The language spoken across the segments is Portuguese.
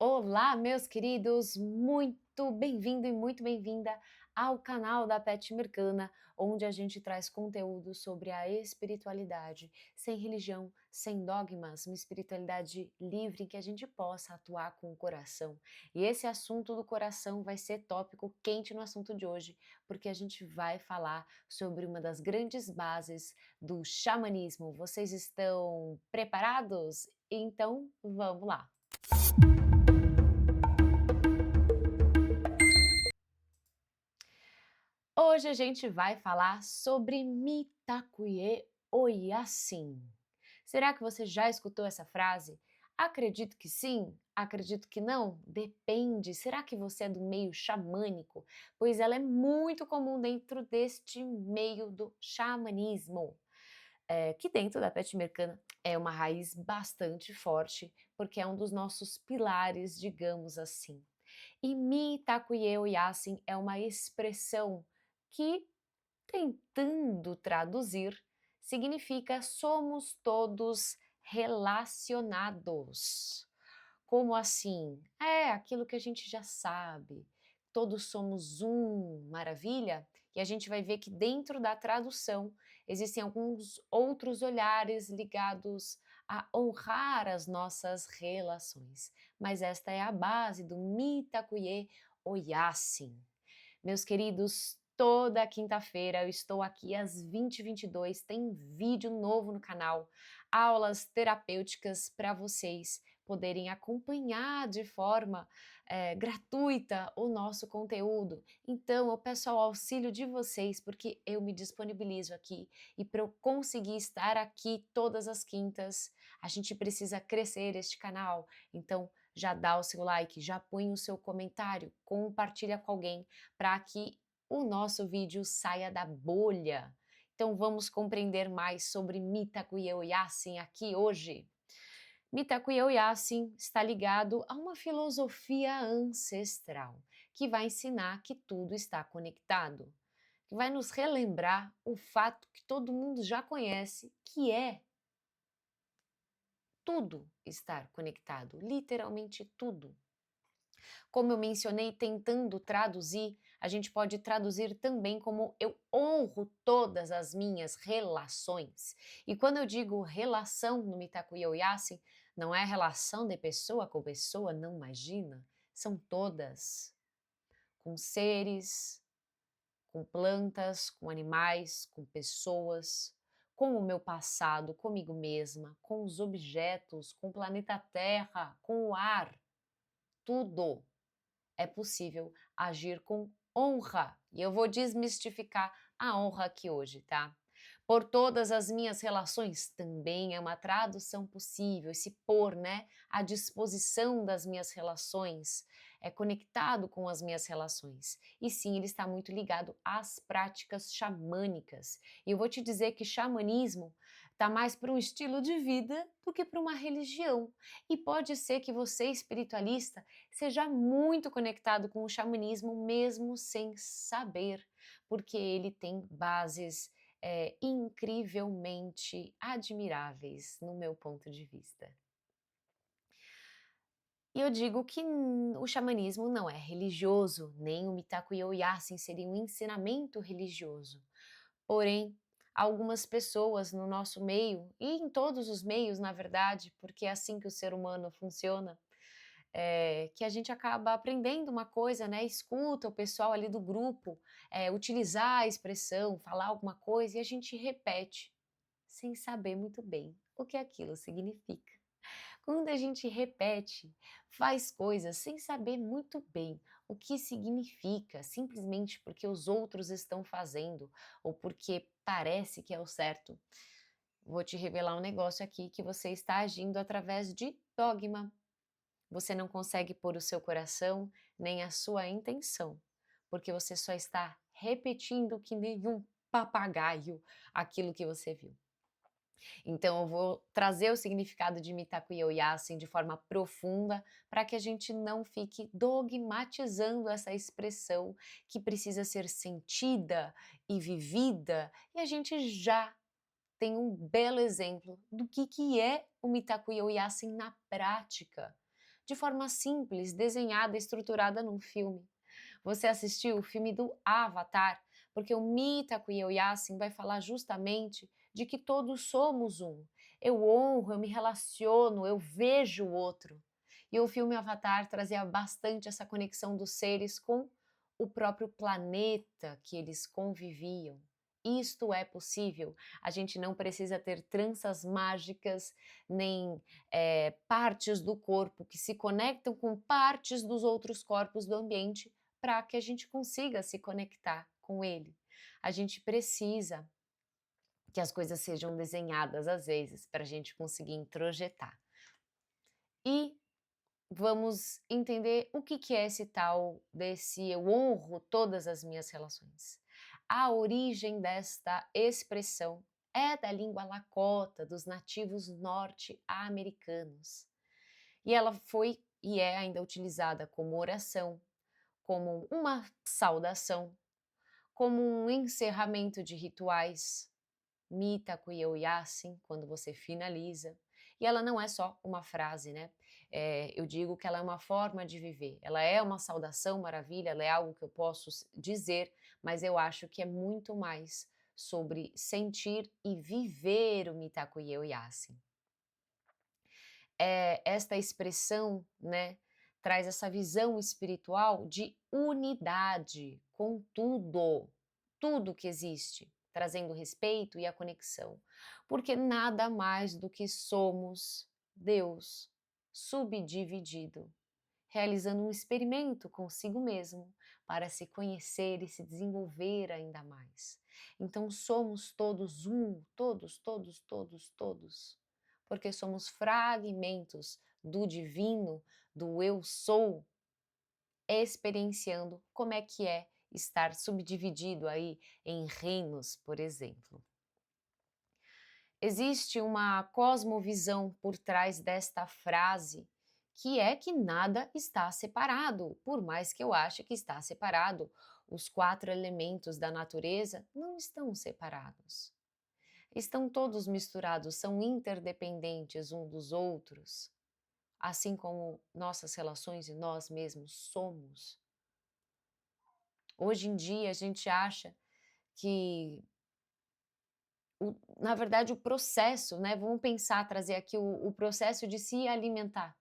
Olá, meus queridos, muito bem-vindo e muito bem-vinda ao canal da Pet Mercana, onde a gente traz conteúdo sobre a espiritualidade, sem religião, sem dogmas, uma espiritualidade livre em que a gente possa atuar com o coração. E esse assunto do coração vai ser tópico quente no assunto de hoje, porque a gente vai falar sobre uma das grandes bases do xamanismo. Vocês estão preparados? Então, vamos lá! Hoje a gente vai falar sobre Mitakuye Oyasin. Será que você já escutou essa frase? Acredito que sim, acredito que não, depende. Será que você é do meio xamânico? Pois ela é muito comum dentro deste meio do xamanismo, que dentro da Pet Mercana é uma raiz bastante forte, porque é um dos nossos pilares, digamos assim. E Mitakuye Oyasin é uma expressão que, tentando traduzir, significa somos todos relacionados. Como assim? É aquilo que a gente já sabe. Todos somos um, maravilha? E a gente vai ver que dentro da tradução existem alguns outros olhares ligados a honrar as nossas relações. Mas esta é a base do Mitakuye Oyasin. Meus queridos, toda quinta-feira eu estou aqui às 20h22, tem vídeo novo no canal, aulas terapêuticas para vocês poderem acompanhar de forma gratuita o nosso conteúdo. Então eu peço ao auxílio de vocês, porque eu me disponibilizo aqui e para eu conseguir estar aqui todas as quintas, a gente precisa crescer este canal. Então já dá o seu like, já põe o seu comentário, compartilha com alguém para que o nosso vídeo saia da bolha. Então vamos compreender mais sobre Mitakuye Oyasin aqui hoje. Mitakuye Oyasin está ligado a uma filosofia ancestral que vai ensinar que tudo está conectado, que vai nos relembrar o fato que todo mundo já conhece, que é tudo estar conectado, literalmente tudo. Como eu mencionei, tentando traduzir, a gente pode traduzir também como eu honro todas as minhas relações. E quando eu digo relação no Mitakuye Oyasin, não é relação de pessoa com pessoa, não imagina, são todas. Com seres, com plantas, com animais, com pessoas, com o meu passado, comigo mesma, com os objetos, com o planeta Terra, com o ar, tudo. É possível agir com honra. E eu vou desmistificar a honra aqui hoje, tá? Por todas as minhas relações também é uma tradução possível, esse pôr, né, à disposição das minhas relações, é conectado com as minhas relações. E sim, ele está muito ligado às práticas xamânicas. E eu vou te dizer que xamanismo está mais para um estilo de vida do que para uma religião. E pode ser que você, espiritualista, seja muito conectado com o xamanismo mesmo sem saber, porque ele tem bases incrivelmente admiráveis no meu ponto de vista. E eu digo que o xamanismo não é religioso, nem o Mitakuye Oyasin seria um ensinamento religioso. Porém, algumas pessoas no nosso meio, e em todos os meios, na verdade, porque é assim que o ser humano funciona, que a gente acaba aprendendo uma coisa, né, escuta o pessoal ali do grupo, utilizar a expressão, falar alguma coisa e a gente repete, sem saber muito bem o que aquilo significa. Quando a gente repete, faz coisas sem saber muito bem o que significa, simplesmente porque os outros estão fazendo ou porque parece que é o certo, vou te revelar um negócio aqui que você está agindo através de dogma. Você não consegue pôr o seu coração nem a sua intenção, porque você só está repetindo que nem um papagaio aquilo que você viu. Então eu vou trazer o significado de Mitakuye Oyasin de forma profunda para que a gente não fique dogmatizando essa expressão que precisa ser sentida e vivida, e a gente já tem um belo exemplo do que é o Mitakuye Oyasin na prática, de forma simples, desenhada, estruturada num filme. Você assistiu o filme do Avatar, porque o Mitaku Yasin vai falar justamente de que todos somos um. Eu honro, eu me relaciono, eu vejo o outro. E o filme Avatar trazia bastante essa conexão dos seres com o próprio planeta que eles conviviam. Isto é possível. A gente não precisa ter tranças mágicas, nem partes do corpo que se conectam com partes dos outros corpos do ambiente para que a gente consiga se conectar com ele. A gente precisa que as coisas sejam desenhadas às vezes para a gente conseguir introjetar. E vamos entender o que é esse tal desse eu honro todas as minhas relações. A origem desta expressão é da língua lakota, dos nativos norte-americanos. E ela foi e é ainda utilizada como oração, como uma saudação, como um encerramento de rituais, Mitaku Yasin, quando você finaliza. E ela não é só uma frase, né? Eu digo que ela é uma forma de viver. Ela é uma saudação maravilha, ela é algo que eu posso dizer, mas eu acho que é muito mais sobre sentir e viver o Mitaku Yasin. Esta expressão, né, traz essa visão espiritual de unidade com tudo, tudo que existe, trazendo respeito e a conexão, porque nada mais do que somos Deus subdividido, realizando um experimento consigo mesmo para se conhecer e se desenvolver ainda mais. Então somos todos um, todos, todos, todos, todos, porque somos fragmentos do divino, do eu sou, experienciando como é que é estar subdividido aí em reinos, por exemplo. Existe uma cosmovisão por trás desta frase, que é que nada está separado, por mais que eu ache que está separado. Os 4 elementos da natureza não estão separados. Estão todos misturados, são interdependentes um dos outros, assim como nossas relações e nós mesmos somos. Hoje em dia a gente acha que, na verdade, o processo, né? Vamos pensar, trazer aqui o processo de se alimentar.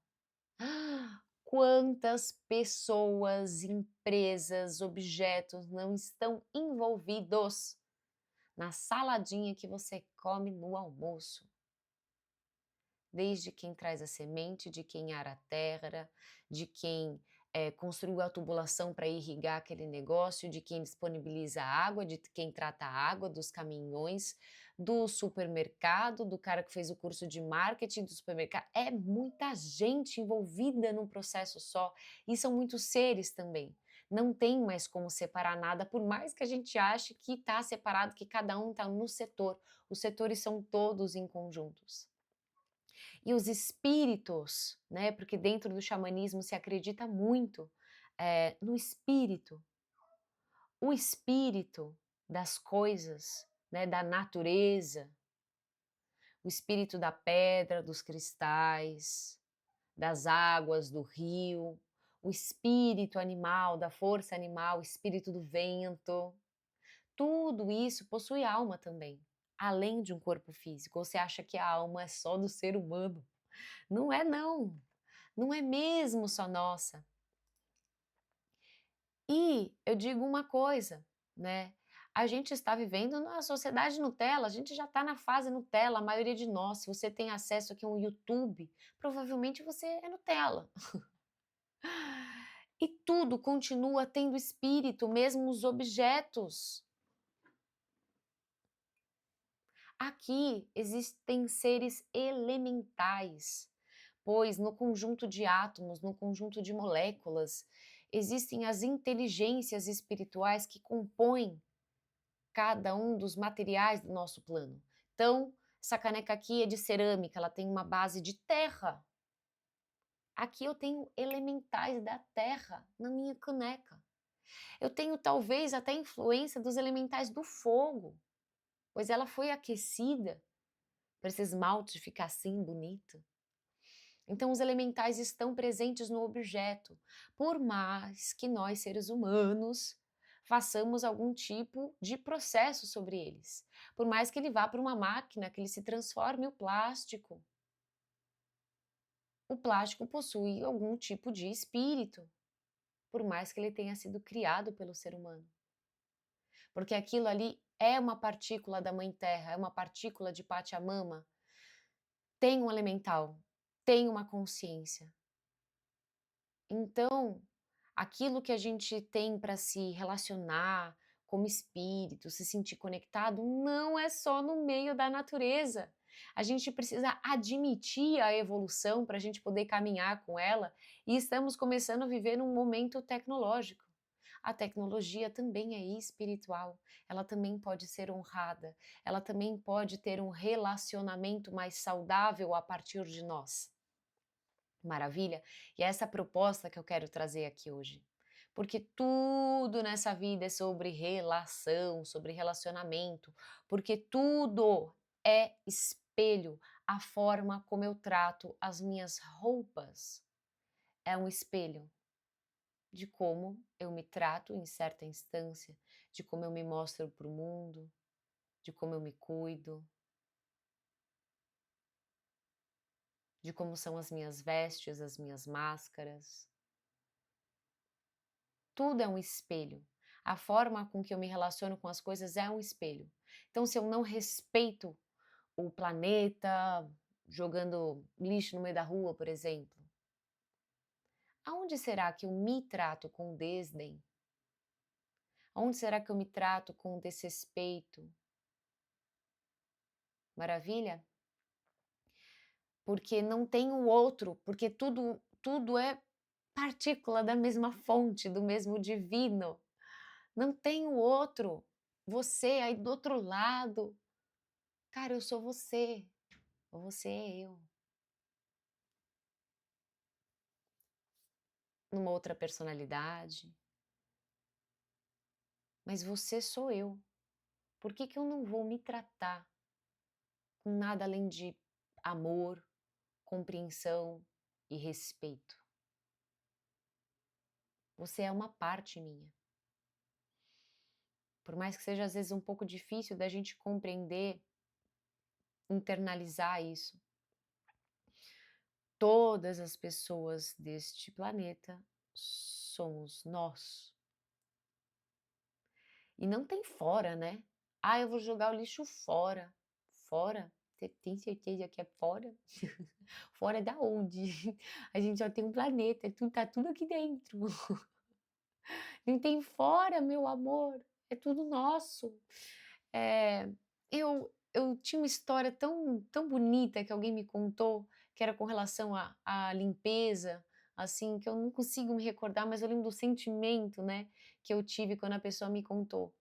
Quantas pessoas, empresas, objetos não estão envolvidos na saladinha que você come no almoço? Desde quem traz a semente, de quem ara a terra, de quem construiu a tubulação para irrigar aquele negócio, de quem disponibiliza a água, de quem trata a água, dos caminhões, do supermercado, do cara que fez o curso de marketing do supermercado. É muita gente envolvida num processo só, e são muitos seres também. Não tem mais como separar nada, por mais que a gente ache que está separado, que cada um está no setor. Os setores são todos em conjuntos. E os espíritos, né? Porque dentro do xamanismo se acredita muito no espírito. O espírito das coisas, né? Da natureza, o espírito da pedra, dos cristais, das águas, do rio, o espírito animal, da força animal, o espírito do vento. Tudo isso possui alma também, além de um corpo físico. Ou você acha que a alma é só do ser humano? Não é não, não é mesmo só nossa. E eu digo uma coisa, né? A gente está vivendo na sociedade Nutella, a gente já está na fase Nutella, a maioria de nós. Se você tem acesso aqui a um YouTube, provavelmente você é Nutella. E tudo continua tendo espírito, mesmo os objetos. Aqui existem seres elementais, pois no conjunto de átomos, no conjunto de moléculas, existem as inteligências espirituais que compõem cada um dos materiais do nosso plano. Então, essa caneca aqui é de cerâmica, ela tem uma base de terra. Aqui eu tenho elementais da terra na minha caneca. Eu tenho talvez até influência dos elementais do fogo, pois ela foi aquecida para esse esmalte ficar assim bonito. Então, os elementais estão presentes no objeto, por mais que nós, seres humanos, façamos algum tipo de processo sobre eles. Por mais que ele vá para uma máquina, que ele se transforme o plástico possui algum tipo de espírito, por mais que ele tenha sido criado pelo ser humano. Porque aquilo ali é uma partícula da Mãe Terra, é uma partícula de Pachamama, tem um elemental, tem uma consciência. Então, aquilo que a gente tem para se relacionar como espírito, se sentir conectado, não é só no meio da natureza. A gente precisa admitir a evolução para a gente poder caminhar com ela, e estamos começando a viver num momento tecnológico. A tecnologia também é espiritual, ela também pode ser honrada, ela também pode ter um relacionamento mais saudável a partir de nós. Maravilha? E é essa proposta que eu quero trazer aqui hoje. Porque tudo nessa vida é sobre relação, sobre relacionamento, porque tudo é espelho. A forma como eu trato as minhas roupas é um espelho de como eu me trato em certa instância, de como eu me mostro para o mundo, de como eu me cuido, de como são as minhas vestes, as minhas máscaras. Tudo é um espelho. A forma com que eu me relaciono com as coisas é um espelho. Então, se eu não respeito o planeta, jogando lixo no meio da rua, por exemplo, aonde será que eu me trato com desdém? Aonde será que eu me trato com desrespeito? Maravilha? Porque não tem o outro, porque tudo é partícula da mesma fonte, do mesmo divino. Não tem o outro. Você aí do outro lado. Cara, eu sou você, ou você é eu. Numa outra personalidade. Mas você sou eu. Por que que eu não vou me tratar com nada além de amor, compreensão e respeito? Você é uma parte minha. Por mais que seja às vezes um pouco difícil da gente compreender, internalizar isso. Todas as pessoas deste planeta somos nós. E não tem fora, né? Ah, eu vou jogar o lixo fora. Fora? Você tem certeza que é fora? Fora da onde? A gente só tem um planeta, tá tudo aqui dentro. Não tem fora, meu amor. É tudo nosso. É, eu tinha uma história tão bonita que alguém me contou, que era com relação à limpeza, assim, que eu não consigo me recordar, mas eu lembro do sentimento, né, que eu tive quando a pessoa me contou.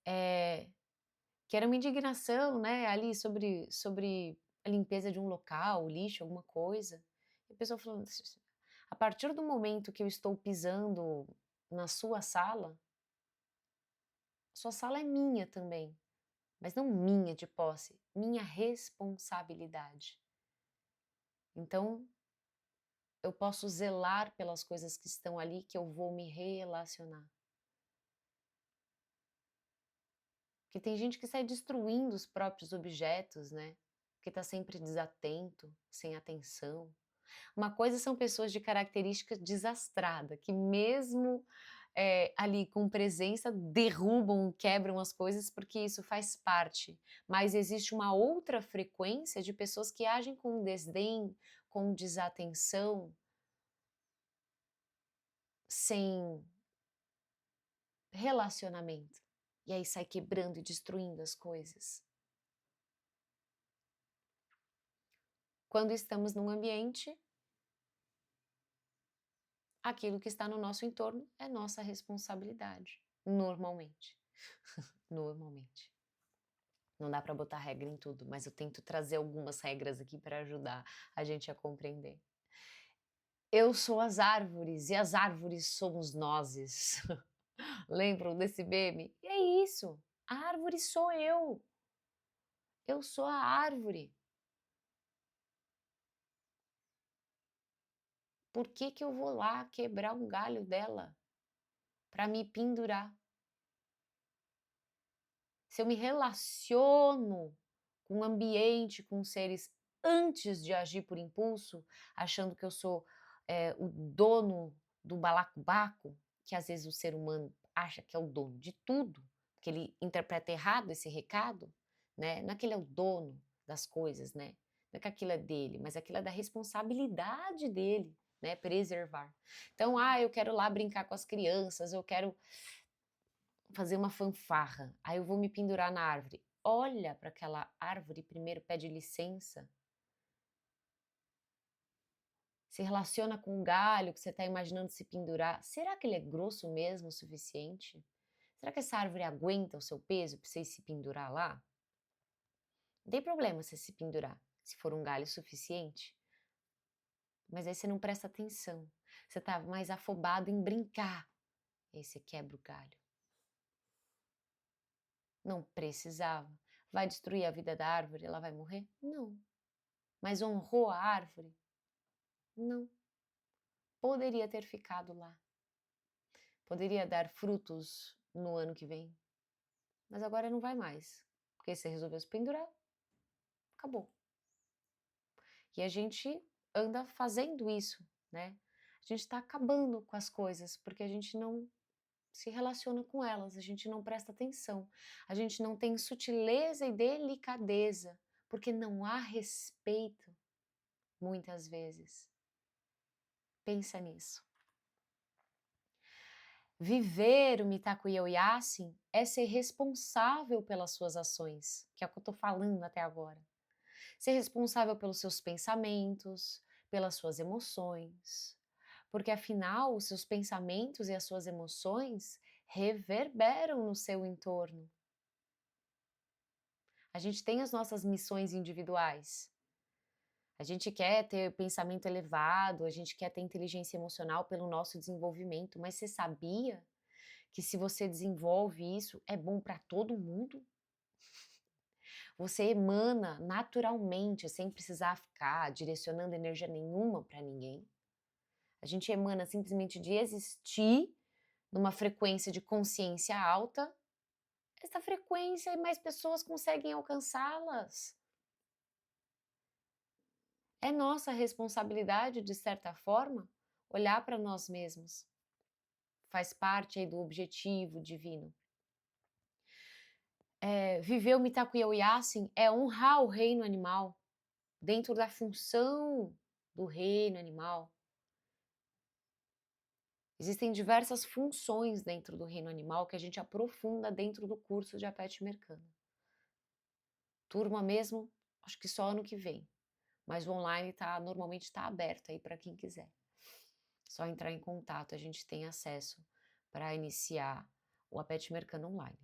Que era uma indignação, né, ali sobre a limpeza de um local, lixo, alguma coisa. E a pessoa falou: "A partir do momento que eu estou pisando na sua sala é minha também, mas não minha de posse, minha responsabilidade. Então, eu posso zelar pelas coisas que estão ali, que eu vou me relacionar". Porque tem gente que sai destruindo os próprios objetos, né, porque está sempre desatento, sem atenção. Uma coisa são pessoas de característica desastrada, que mesmo, ali com presença, derrubam, quebram as coisas, porque isso faz parte. Mas existe uma outra frequência de pessoas que agem com desdém, com desatenção, sem relacionamento. E aí sai quebrando e destruindo as coisas. Quando estamos num ambiente, aquilo que está no nosso entorno é nossa responsabilidade, normalmente. Normalmente. Não dá para botar regra em tudo, mas eu tento trazer algumas regras aqui para ajudar a gente a compreender. Eu sou as árvores e as árvores somos nozes. Lembram desse meme? E é isso. A árvore sou eu. Eu sou a árvore. Por que que eu vou lá quebrar um galho dela para me pendurar? Se eu me relaciono com o ambiente, com seres antes de agir por impulso, achando que eu sou o dono do balacobaco, que às vezes o ser humano acha que é o dono de tudo, que ele interpreta errado esse recado, né? Não é que ele é o dono das coisas, né? Não é que aquilo é dele, mas aquilo é da responsabilidade dele, né? Preservar. Então, eu quero lá brincar com as crianças, eu quero fazer uma fanfarra, aí eu vou me pendurar na árvore. Olha para aquela árvore, primeiro pede licença, se relaciona com o galho que você está imaginando se pendurar. Será que ele é grosso mesmo o suficiente? Será que essa árvore aguenta o seu peso para você se pendurar lá? Não tem problema você se pendurar, se for um galho suficiente. Mas aí você não presta atenção. Você está mais afobado em brincar. E aí você quebra o galho. Não precisava. Vai destruir a vida da árvore? Ela vai morrer? Não. Mas honrou a árvore? Não. Poderia ter ficado lá. Poderia dar frutos no ano que vem. Mas agora não vai mais. Porque você resolveu se pendurar. Acabou. E a gente anda fazendo isso, né? A gente está acabando com as coisas porque a gente não se relaciona com elas, a gente não presta atenção, a gente não tem sutileza e delicadeza, porque não há respeito, muitas vezes. Pensa nisso. Viver o Mitakuye Oyasin é ser responsável pelas suas ações, que é o que eu estou falando até agora. Ser responsável pelos seus pensamentos, pelas suas emoções. Porque afinal, os seus pensamentos e as suas emoções reverberam no seu entorno. A gente tem as nossas missões individuais. A gente quer ter pensamento elevado, a gente quer ter inteligência emocional pelo nosso desenvolvimento, mas você sabia que se você desenvolve isso, é bom para todo mundo? Você emana naturalmente, sem precisar ficar direcionando energia nenhuma para ninguém. A gente emana simplesmente de existir numa frequência de consciência alta. Essa frequência e mais pessoas conseguem alcançá-las. É nossa responsabilidade, de certa forma, olhar para nós mesmos. Faz parte aí do objetivo divino. Viver o Mitakuye Oyasin é honrar o reino animal, dentro da função do reino animal. Existem diversas funções dentro do reino animal que a gente aprofunda dentro do curso de Apet Mercano. Turma mesmo, acho que só ano que vem. Mas o online normalmente está aberto aí para quem quiser. Só entrar em contato, a gente tem acesso para iniciar o Apet Mercano online.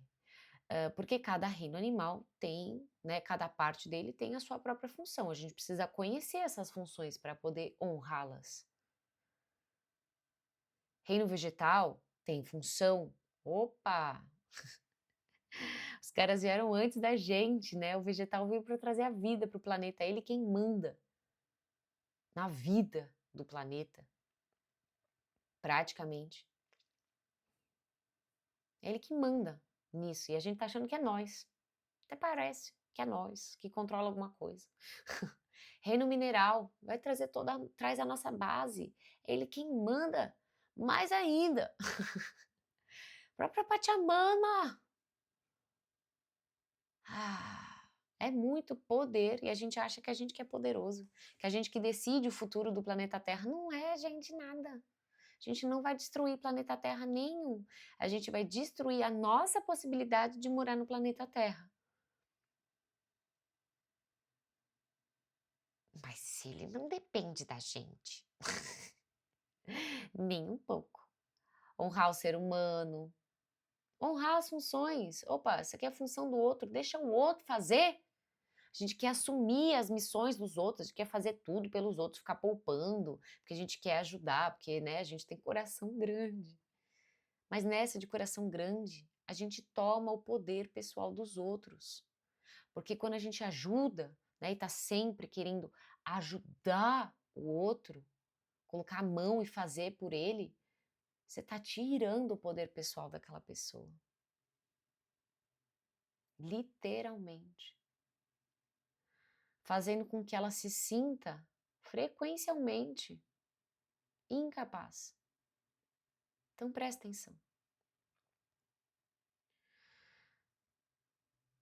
Porque cada reino animal tem, né, cada parte dele tem a sua própria função. A gente precisa conhecer essas funções para poder honrá-las. Reino vegetal tem função. Opa! Os caras vieram antes da gente, né? O vegetal veio para trazer a vida para o planeta. É ele quem manda na vida do planeta, praticamente. É ele que manda nisso. E a gente tá achando que é nós. Até parece que é nós, que controla alguma coisa. Reino mineral vai trazer traz a nossa base. É ele quem manda mais ainda. Própria Pachamama. É muito poder e a gente acha que a gente que é poderoso, que a gente que decide o futuro do planeta Terra. Não é, gente, nada. A gente não vai destruir planeta Terra nenhum. A gente vai destruir a nossa possibilidade de morar no planeta Terra. Mas ele não depende da gente. Nem um pouco. Honrar o ser humano, honrar as funções. Opa, isso aqui é a função do outro, deixa o outro fazer. A gente quer assumir as missões dos outros, a gente quer fazer tudo pelos outros, ficar poupando, porque a gente quer ajudar, porque, né, a gente tem coração grande. Mas nessa de coração grande, a gente toma o poder pessoal dos outros. Porque quando a gente ajuda, né, e tá sempre querendo ajudar o outro, colocar a mão e fazer por ele, você está tirando o poder pessoal daquela pessoa. Literalmente. Fazendo com que ela se sinta frequencialmente incapaz. Então presta atenção.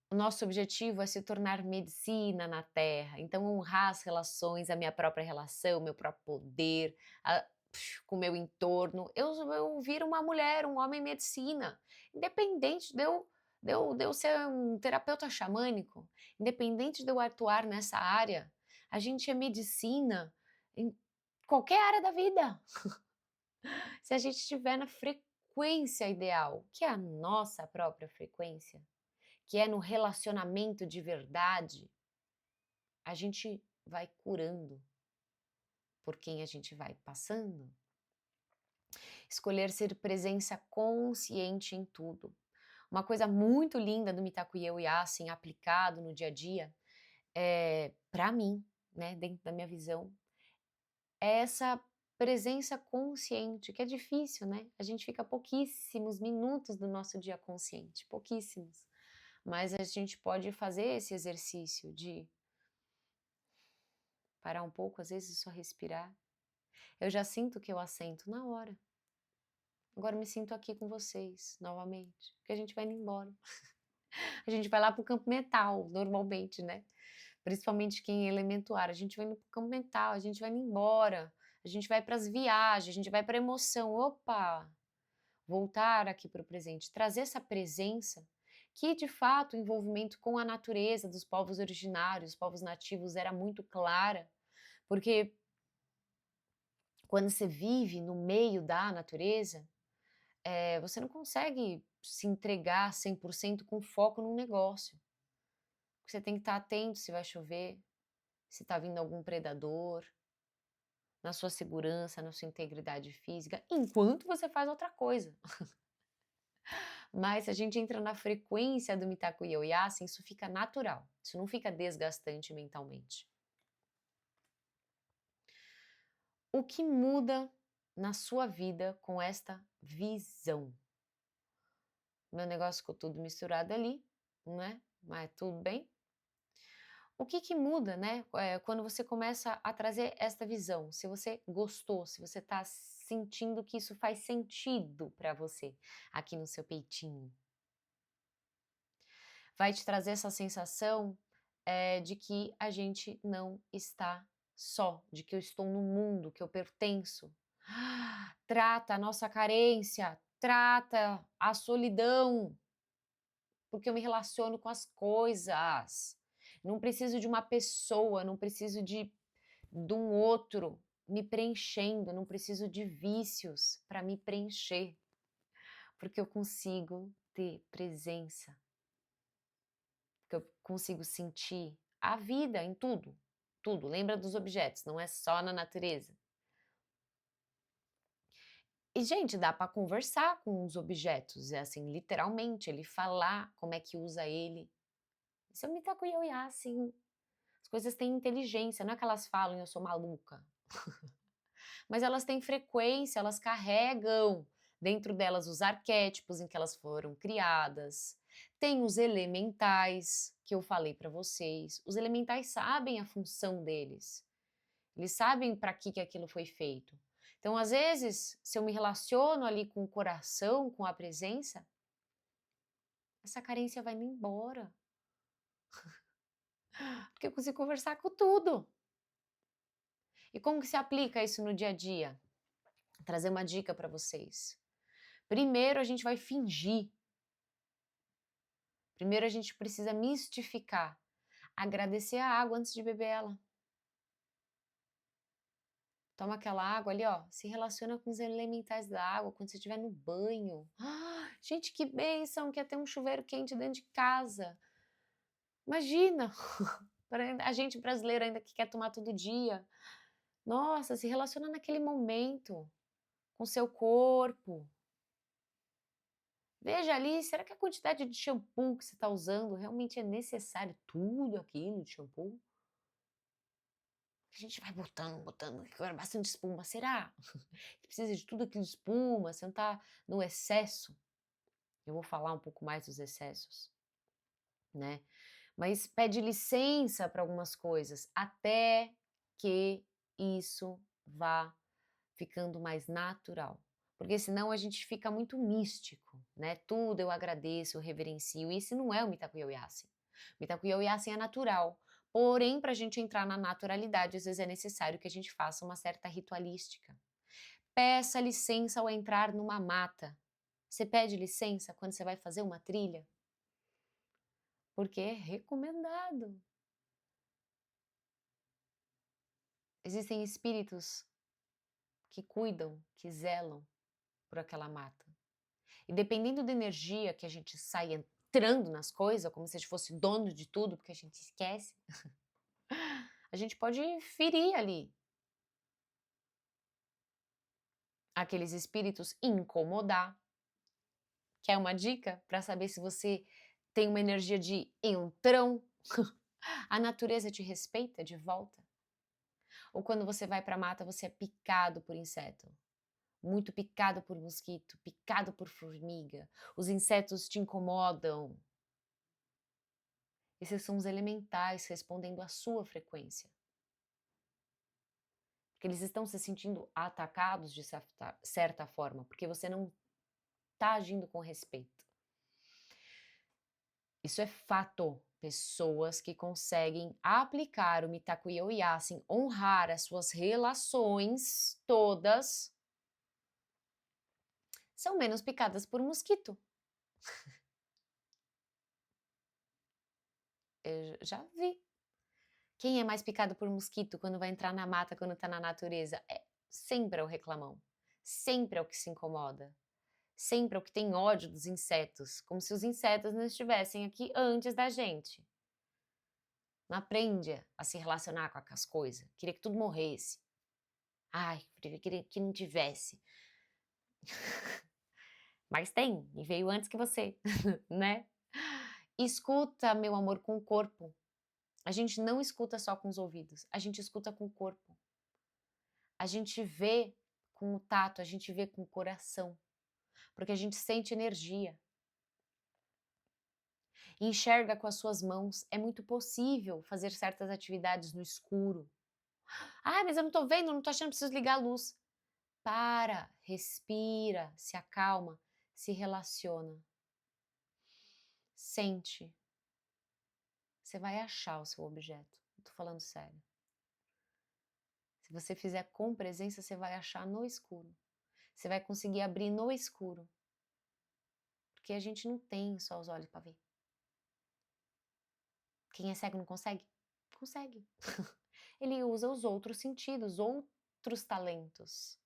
O nosso objetivo é se tornar medicina na Terra, então honrar as relações, a minha própria relação, meu próprio poder, com o meu entorno. Eu viro uma mulher, um homem medicina, independente de eu ser um terapeuta xamânico, independente de eu atuar nessa área, a gente é medicina em qualquer área da vida. Se a gente estiver na frequência ideal, que é a nossa própria frequência, que é no relacionamento de verdade, a gente vai curando por quem a gente vai passando. Escolher ser presença consciente em tudo. Uma coisa muito linda do Mitaku Yasin aplicado no dia a dia, para mim, né, dentro da minha visão, é essa presença consciente, que é difícil, né? A gente fica pouquíssimos minutos do nosso dia consciente, pouquíssimos. Mas a gente pode fazer esse exercício de parar um pouco, às vezes só respirar. Eu já sinto que eu assento na hora. Agora me sinto aqui com vocês novamente, porque a gente vai indo embora. A gente vai lá pro campo mental, normalmente, né? Principalmente quem é elemento ar, a gente vai indo pro campo mental, a gente vai indo embora, a gente vai para as viagens, a gente vai para a emoção. Opa! Voltar aqui para o presente, trazer essa presença que, de fato, o envolvimento com a natureza dos povos originários, povos nativos, era muito clara, porque quando você vive no meio da natureza, você não consegue se entregar 100% com foco num negócio. Você tem que estar atento se vai chover, se está vindo algum predador, na sua segurança, na sua integridade física, enquanto você faz outra coisa. Mas se a gente entra na frequência do Mitaku Yasin, isso fica natural, isso não fica desgastante mentalmente. O que muda na sua vida com esta visão? Meu negócio ficou tudo misturado ali, né? Mas tudo bem. O que muda, né? Quando você começa a trazer esta visão, se você gostou, se você está sentindo que isso faz sentido para você aqui no seu peitinho. Vai te trazer essa sensação de que a gente não está só, de que eu estou no mundo, que eu pertenço. Trata a nossa carência, trata a solidão, porque eu me relaciono com as coisas. Não preciso de uma pessoa, não preciso de um outro me preenchendo, não preciso de vícios para me preencher, porque eu consigo ter presença, porque eu consigo sentir a vida em tudo, tudo. Lembra dos objetos, não é só na natureza. E, gente, dá para conversar com os objetos, é assim, literalmente, ele falar como é que usa ele. Isso é um Mitaku Yasin. As coisas têm inteligência, não é que elas falam eu sou maluca. Mas elas têm frequência, elas carregam dentro delas os arquétipos em que elas foram criadas. Tem os elementais, que eu falei para vocês. Os elementais sabem a função deles. Eles sabem para que aquilo foi feito. Então, às vezes, se eu me relaciono ali com o coração, com a presença, essa carência vai indo embora. Porque eu consigo conversar com tudo. E como que se aplica isso no dia a dia? Vou trazer uma dica para vocês. Primeiro a gente vai fingir. Primeiro a gente precisa mistificar. Agradecer a água antes de beber ela. Toma aquela água ali, ó, se relaciona com os elementais da água quando você estiver no banho. Gente, que bênção que é ter um chuveiro quente dentro de casa. Imagina! A gente brasileiro ainda que quer tomar todo dia. Nossa, se relaciona naquele momento com seu corpo. Veja ali, será que a quantidade de shampoo que você está usando realmente é necessário tudo aquilo de shampoo? A gente vai botando, agora bastante espuma, será? Que precisa de tudo aquilo de espuma, você não tá no excesso? Eu vou falar um pouco mais dos excessos, né? Mas pede licença para algumas coisas, até que isso vá ficando mais natural. Porque senão a gente fica muito místico, né? Tudo eu agradeço, eu reverencio. E esse não é o Mitakuye Oyasin. O Mitakuye Oyasin é natural. Porém, para a gente entrar na naturalidade, às vezes é necessário que a gente faça uma certa ritualística. Peça licença ao entrar numa mata. Você pede licença quando você vai fazer uma trilha? Porque é recomendado. Existem espíritos que cuidam, que zelam por aquela mata. E dependendo da energia que a gente sai entrando nas coisas, como se a gente fosse dono de tudo, porque a gente esquece, a gente pode ferir ali aqueles espíritos, incomodar. Quer uma dica para saber se você tem uma energia de entrão? A natureza te respeita de volta? Ou quando você vai para a mata, você é picado por inseto? Muito picado por mosquito, picado por formiga, os insetos te incomodam. Esses são os elementais respondendo à sua frequência. Porque eles estão se sentindo atacados de certa forma, porque você não está agindo com respeito. Isso é fato. Pessoas que conseguem aplicar o Mitakuye Oyasin, honrar as suas relações todas, são menos picadas por mosquito. Eu já vi. Quem é mais picado por mosquito quando vai entrar na mata, quando está na natureza? Sempre é o reclamão. Sempre é o que se incomoda. Sempre é o que tem ódio dos insetos. Como se os insetos não estivessem aqui antes da gente. Não aprende a se relacionar com as coisas. Queria que tudo morresse. Ai, queria que não tivesse. Mas tem, e veio antes que você, né? Escuta, meu amor, com o corpo. A gente não escuta só com os ouvidos, a gente escuta com o corpo. A gente vê com o tato, a gente vê com o coração, porque a gente sente energia. E enxerga com as suas mãos. É muito possível fazer certas atividades no escuro. Ah, mas eu não tô vendo, não tô achando, preciso ligar a luz. Para, respira, se acalma, se relaciona. Sente. Você vai achar o seu objeto. Tô falando sério. Se você fizer com presença, você vai achar no escuro. Você vai conseguir abrir no escuro. Porque a gente não tem só os olhos para ver. Quem é cego não consegue? Consegue. Ele usa os outros sentidos, outros talentos.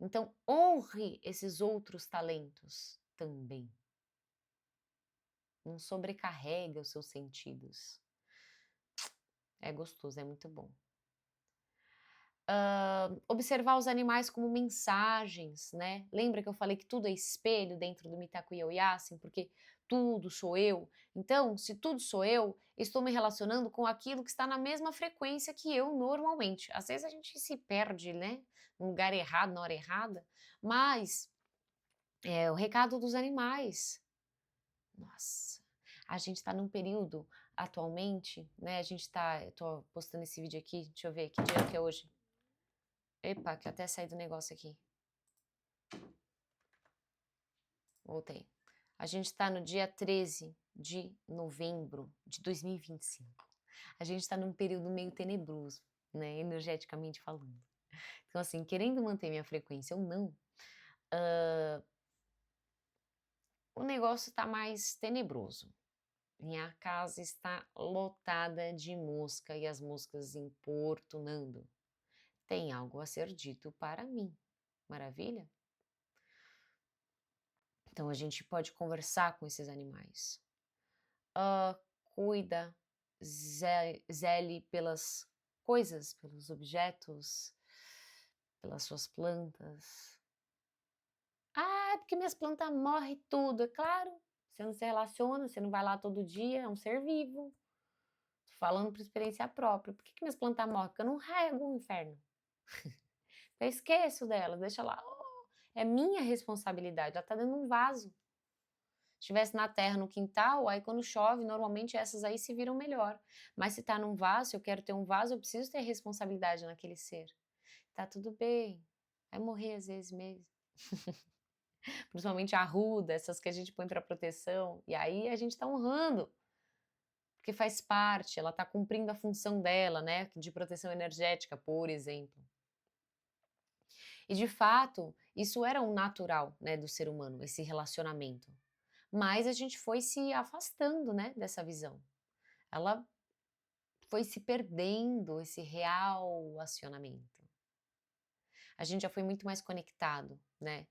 Então, honre esses outros talentos também. Não sobrecarrega os seus sentidos. É gostoso, é muito bom. Observar os animais como mensagens, né? Lembra que eu falei que tudo é espelho dentro do Mitakuye Oyasin, porque tudo sou eu? Então, se tudo sou eu, estou me relacionando com aquilo que está na mesma frequência que eu normalmente. Às vezes a gente se perde, né? No lugar errado, na hora errada, mas é o recado dos animais. Nossa, a gente está num período atualmente, né? Eu tô postando esse vídeo aqui, deixa eu ver que dia que é hoje. Epa, que até saí do negócio aqui. Voltei. A gente está no dia 13 de novembro de 2025. A gente está num período meio tenebroso, né? Energeticamente falando. Então, assim, querendo manter minha frequência ou não, o negócio está mais tenebroso. Minha casa está lotada de mosca e as moscas importunando. Tem algo a ser dito para mim. Maravilha? Então a gente pode conversar com esses animais. Cuida, zele pelas coisas, pelos objetos, pelas suas plantas. Ah, é porque minhas plantas morrem tudo. É claro, você não se relaciona, você não vai lá todo dia, é um ser vivo. falando por experiência própria. Por que que minhas plantas morrem? Porque eu não rego o inferno. Eu esqueço delas, deixa lá. Oh, é minha responsabilidade, ela tá dentro de um vaso. Se estivesse na terra, no quintal, aí quando chove, normalmente essas aí se viram melhor. Mas se tá num vaso, se eu quero ter um vaso, eu preciso ter responsabilidade naquele ser. Tá tudo bem. Vai morrer às vezes mesmo. Principalmente a arruda, essas que a gente põe para proteção. E aí a gente tá honrando, porque faz parte, ela tá cumprindo a função dela, né, de proteção energética, por exemplo. E de fato, isso era um natural, né, do ser humano, esse relacionamento. Mas a gente foi se afastando, né, dessa visão. Ela foi se perdendo esse real acionamento. A gente já foi muito mais conectado, né?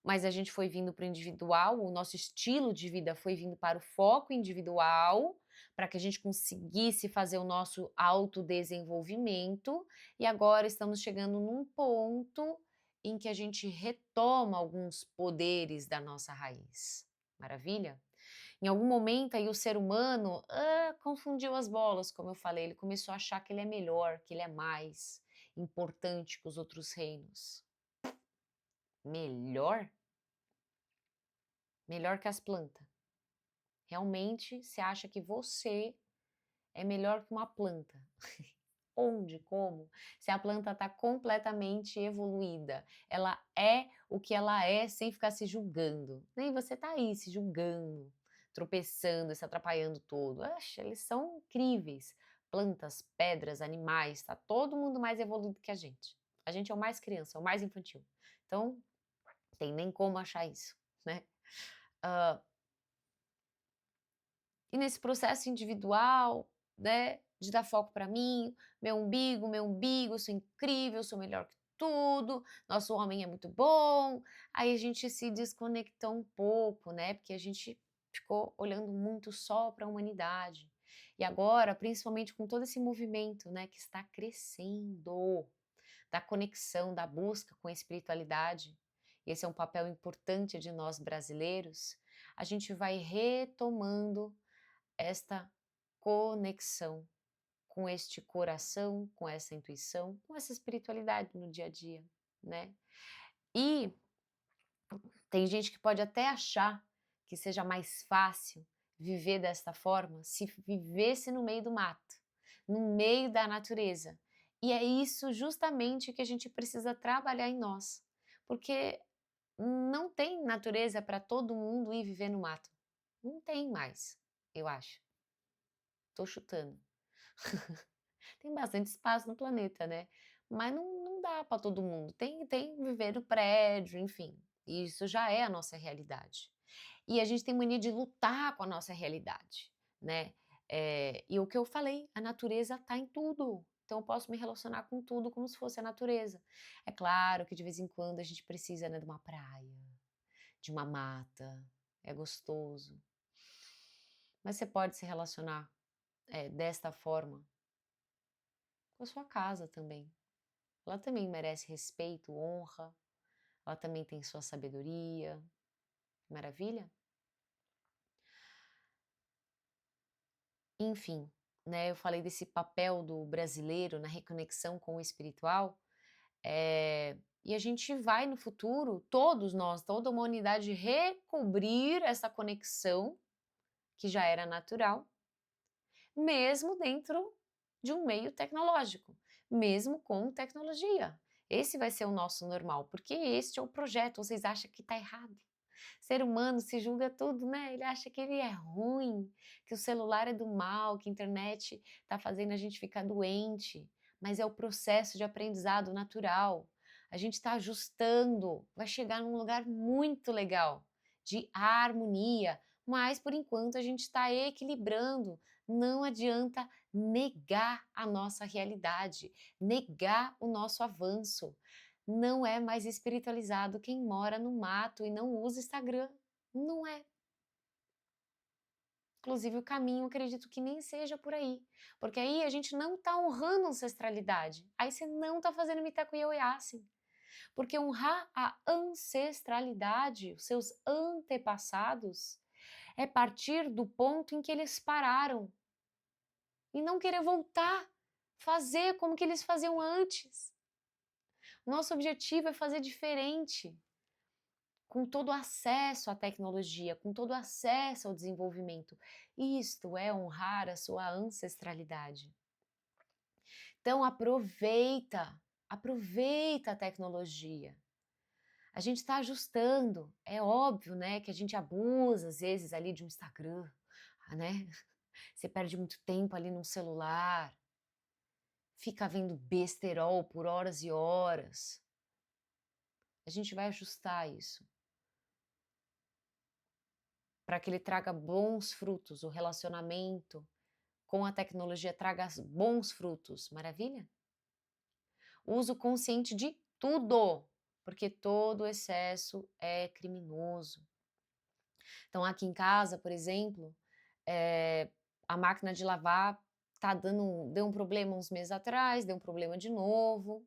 Mas a gente foi vindo para o individual, o nosso estilo de vida foi vindo para o foco individual, para que a gente conseguisse fazer o nosso autodesenvolvimento, e agora estamos chegando num ponto em que a gente retoma alguns poderes da nossa raiz. Maravilha? Em algum momento aí o ser humano confundiu as bolas, como eu falei, ele começou a achar que ele é melhor, que ele é mais importante que os outros reinos. Melhor? Melhor que as plantas. Realmente você acha que você é melhor que uma planta. Onde? Como? Se a planta está completamente evoluída, ela é o que ela é sem ficar se julgando. Nem você está aí se julgando, tropeçando, se atrapalhando todo. Oxe, eles são incríveis. Plantas, pedras, animais, está todo mundo mais evoluído que a gente. A gente é o mais criança, é o mais infantil. Então, tem nem como achar isso, né? E nesse processo individual, né, de dar foco para mim, meu umbigo, eu sou incrível, eu sou melhor que tudo, nosso homem é muito bom. Aí a gente se desconectou um pouco, né, porque a gente ficou olhando muito só para a humanidade. E agora, principalmente com todo esse movimento, né, que está crescendo, da conexão, da busca com a espiritualidade, esse é um papel importante de nós brasileiros, a gente vai retomando esta conexão com este coração, com essa intuição, com essa espiritualidade no dia a dia, né? E tem gente que pode até achar que seja mais fácil viver desta forma se vivesse no meio do mato, no meio da natureza. E é isso justamente que a gente precisa trabalhar em nós, porque não tem natureza para todo mundo ir viver no mato. Não tem mais, eu acho. Tô chutando. Tem bastante espaço no planeta, né? Mas não dá para todo mundo. Tem viver no prédio, enfim. Isso já é a nossa realidade. E a gente tem mania de lutar com a nossa realidade, né? E o que eu falei, a natureza está em tudo. Então eu posso me relacionar com tudo como se fosse a natureza. É claro que de vez em quando a gente precisa, né, de uma praia, de uma mata. É gostoso. Mas você pode se relacionar desta forma com a sua casa também. Ela também merece respeito, honra, ela também tem sua sabedoria. Maravilha? Enfim, né, eu falei desse papel do brasileiro na reconexão com o espiritual, e a gente vai no futuro, todos nós, toda a humanidade, recobrir essa conexão que já era natural, mesmo dentro de um meio tecnológico, mesmo com tecnologia. Esse vai ser o nosso normal, porque este é o projeto. Vocês acham que está errado? Ser humano se julga tudo, né? Ele acha que ele é ruim, que o celular é do mal, que a internet está fazendo a gente ficar doente. Mas é o processo de aprendizado natural. A gente está ajustando, vai chegar num lugar muito legal, de harmonia, mas por enquanto a gente está equilibrando. Não adianta negar a nossa realidade, negar o nosso avanço. Não é mais espiritualizado quem mora no mato e não usa Instagram. Não é. Inclusive, o caminho, acredito que nem seja por aí. Porque aí a gente não está honrando a ancestralidade. Aí você não está fazendo Mitakuye Oyasin. Porque honrar a ancestralidade, os seus antepassados, é partir do ponto em que eles pararam e não querer voltar, fazer como que eles faziam antes. Nosso objetivo é fazer diferente, com todo o acesso à tecnologia, com todo o acesso ao desenvolvimento. Isto é honrar a sua ancestralidade. Então aproveita a tecnologia. A gente está ajustando, é óbvio, né, que a gente abusa às vezes ali de um Instagram, né? Você perde muito tempo ali no celular, fica vendo besterol por horas e horas. A gente vai ajustar isso para que ele traga bons frutos, o relacionamento com a tecnologia traga bons frutos, maravilha? Uso consciente de tudo, porque todo excesso é criminoso. Então, aqui em casa, por exemplo, a máquina de lavar deu um problema uns meses atrás, deu um problema de novo,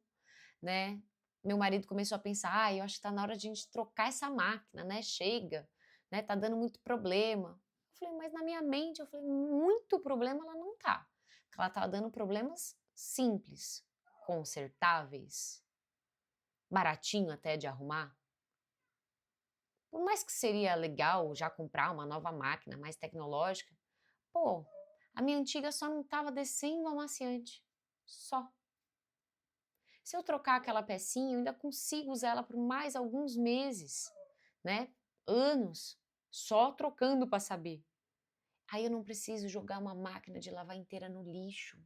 né? Meu marido começou a pensar, eu acho que tá na hora de a gente trocar essa máquina, né? Chega, né? Tá dando muito problema. Eu falei, mas na minha mente, eu falei, muito problema ela não tá. Ela tá dando problemas simples, consertáveis, baratinho até de arrumar. Por mais que seria legal já comprar uma nova máquina mais tecnológica, pô, a minha antiga só não estava descendo o amaciante. Só. Se eu trocar aquela pecinha, eu ainda consigo usar ela por mais alguns meses, né? Anos, só trocando para saber. Aí eu não preciso jogar uma máquina de lavar inteira no lixo.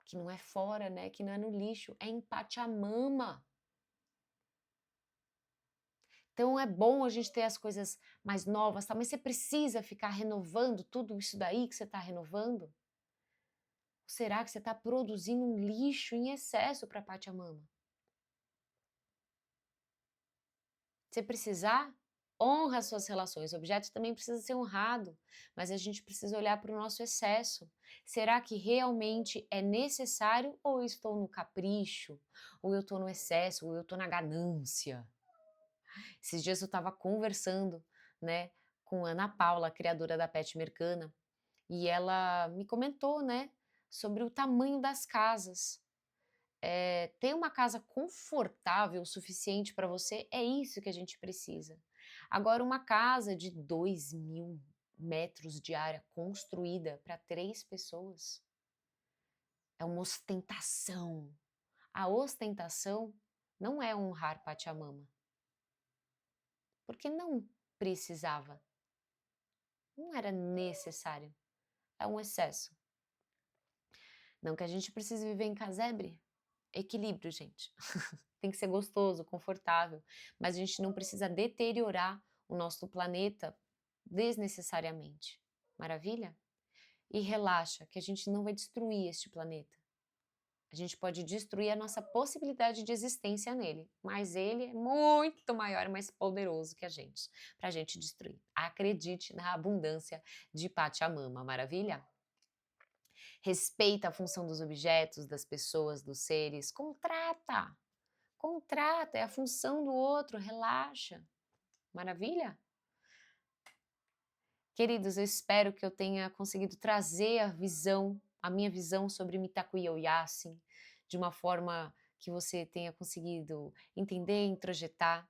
Que não é fora, né? Que não é no lixo, é em Pachamama. Então é bom a gente ter as coisas mais novas, tá? Mas você precisa ficar renovando tudo isso daí que você está renovando? Ou será que você está produzindo um lixo em excesso para a Pachamama? Se precisar, honra as suas relações. O objeto também precisa ser honrado, mas a gente precisa olhar para o nosso excesso. Será que realmente é necessário ou eu estou no capricho, ou eu estou no excesso, ou eu estou na ganância? Esses dias eu estava conversando, né, com Ana Paula, a criadora da Pet Mercana, e ela me comentou, né, sobre o tamanho das casas. Ter uma casa confortável o suficiente para você é isso que a gente precisa. Agora, uma casa de 2.000 metros de área construída para 3 pessoas é uma ostentação. A ostentação não é honrar Pachamama, porque não precisava, não era necessário, é um excesso. Não que a gente precise viver em casebre, equilíbrio, gente. Tem que ser gostoso, confortável, mas a gente não precisa deteriorar o nosso planeta desnecessariamente. Maravilha? E relaxa, que a gente não vai destruir este planeta. A gente pode destruir a nossa possibilidade de existência nele, mas ele é muito maior e mais poderoso que a gente, para a gente destruir. Acredite na abundância de Pachamama, maravilha? Respeita a função dos objetos, das pessoas, dos seres, contrata! Contrata, é a função do outro, relaxa. Maravilha? Queridos, eu espero que eu tenha conseguido trazer a minha visão sobre Mitakuye Oyasin, de uma forma que você tenha conseguido entender, introjetar.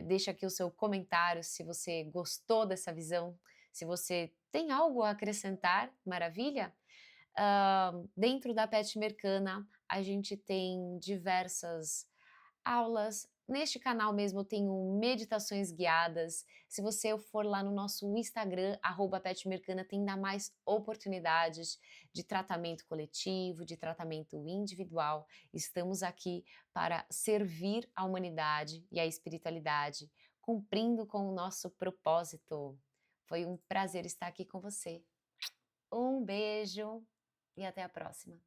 Deixa aqui o seu comentário se você gostou dessa visão, se você tem algo a acrescentar, maravilha? Dentro da Pet Mercana, a gente tem diversas aulas. Neste canal mesmo eu tenho meditações guiadas. Se você for lá no nosso Instagram, @petmercana, tem ainda mais oportunidades de tratamento coletivo, de tratamento individual. Estamos aqui para servir a humanidade e a espiritualidade, cumprindo com o nosso propósito. Foi um prazer estar aqui com você. Um beijo e até a próxima.